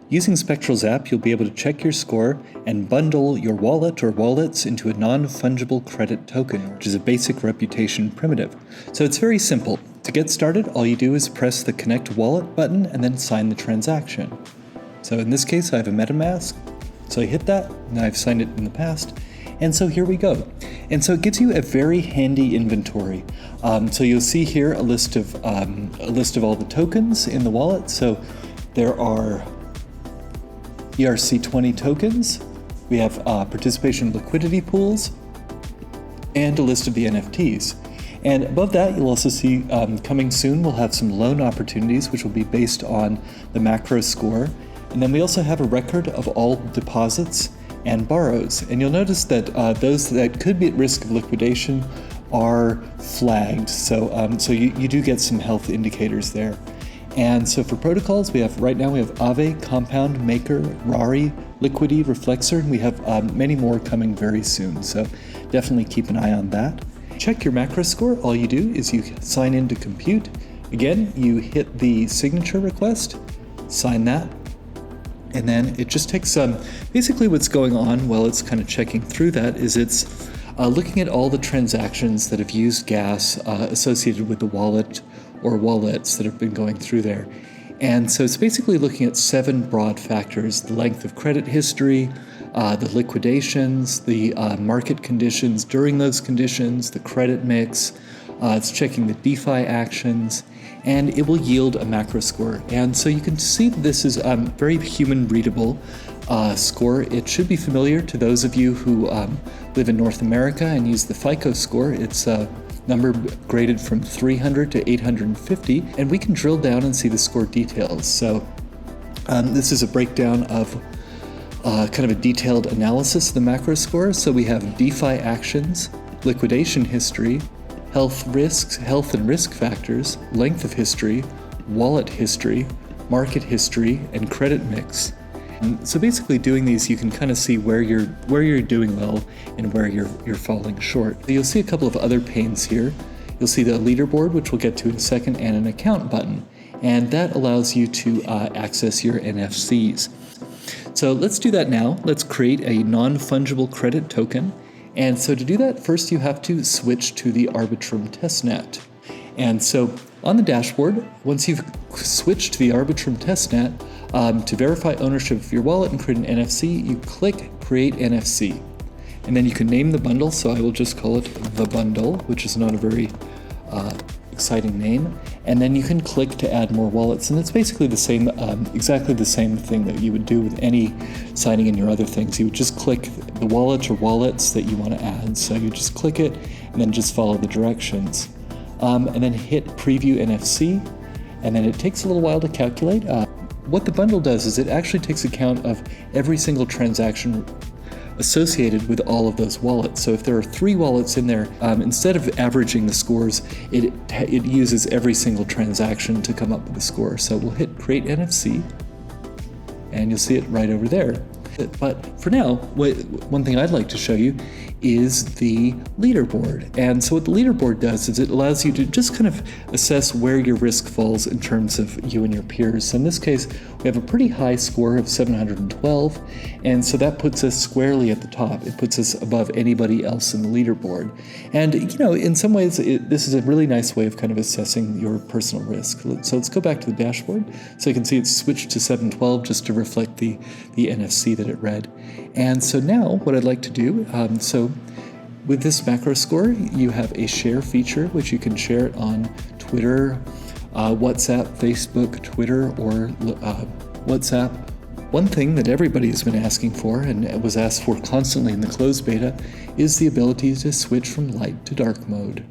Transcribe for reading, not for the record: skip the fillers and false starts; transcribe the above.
Using Spectral's app, you'll be able to check your score and bundle your wallet or wallets into a non-fungible credit token, which is a basic reputation primitive. So it's very simple. To get started, all you do is press the Connect Wallet button and then sign the transaction. So in this case, I have a MetaMask. So I hit that, and I've signed it in the past. And so here we go. And so it gives you a very handy inventory. So you'll see here a list of all the tokens in the wallet. So there are ERC20 tokens, we have participation liquidity pools, and a list of the NFTs. And above that, you'll also see coming soon, we'll have some loan opportunities, which will be based on the macro score. And then we also have a record of all deposits and borrows. And you'll notice that those that could be at risk of liquidation are flagged. So you do get some health indicators there. And so for protocols, right now we have Aave, Compound, Maker, Rari, Liquidity, Reflexer, and we have many more coming very soon. So definitely keep an eye on that. Check your macro score. All you do is you sign in to compute. Again, you hit the signature request, sign that, and then it just takes basically what's going on while it's kind of checking through that is it's looking at all the transactions that have used gas associated with the wallet or wallets that have been going through there. And so it's basically looking at 7 broad factors: the length of credit history, the liquidations, the market conditions during those conditions, the credit mix, it's checking the DeFi actions, and it will yield a macro score. And so you can see that this is very human readable score. It should be familiar to those of you who live in North America and use the FICO score. It's a number graded from 300 to 850, and we can drill down and see the score details. So this is a breakdown of kind of a detailed analysis of the macro score. So we have DeFi actions, liquidation history, health and risk factors, length of history, wallet history, market history, and credit mix. And so basically doing these, you can kind of see where you're doing well and where you're falling short. So you'll see a couple of other panes here. You'll see the leaderboard, which we'll get to in a second, and an account button. And that allows you to access your NFCs. So let's do that now. Let's create a non-fungible credit token. And so to do that, first you have to switch to the Arbitrum testnet. And so on the dashboard, once you've switched to the Arbitrum testnet, to verify ownership of your wallet and create an NFC, you click Create NFC. And then you can name the bundle, so I will just call it The Bundle, which is not a very exciting name. And then you can click to add more wallets, and it's basically the same, exactly the same thing that you would do with any signing in your other things. You would just click the wallet or wallets that you want to add. So you just click it and then just follow the directions. And then hit Preview NFC, and then it takes a little while to calculate. What the bundle does is it actually takes account of every single transaction associated with all of those wallets. So if there are 3 wallets in there, instead of averaging the scores, it uses every single transaction to come up with the score. So we'll hit Create NFC, and you'll see it right over there. But for now, one thing I'd like to show you is the leaderboard. And so what the leaderboard does is it allows you to just kind of assess where your risk falls in terms of you and your peers. So in this case, we have a pretty high score of 712, and so that puts us squarely at the top. It puts us above anybody else in the leaderboard. And in some ways, this is a really nice way of kind of assessing your personal risk. So let's go back to the dashboard. So you can see it's switched to 712 just to reflect the NFC that it read. And so now what I'd like to do, so with this macro score, you have a share feature, which you can share it on Twitter, WhatsApp, Facebook, Twitter, or WhatsApp. One thing that everybody has been asking for and was asked for constantly in the closed beta is the ability to switch from light to dark mode.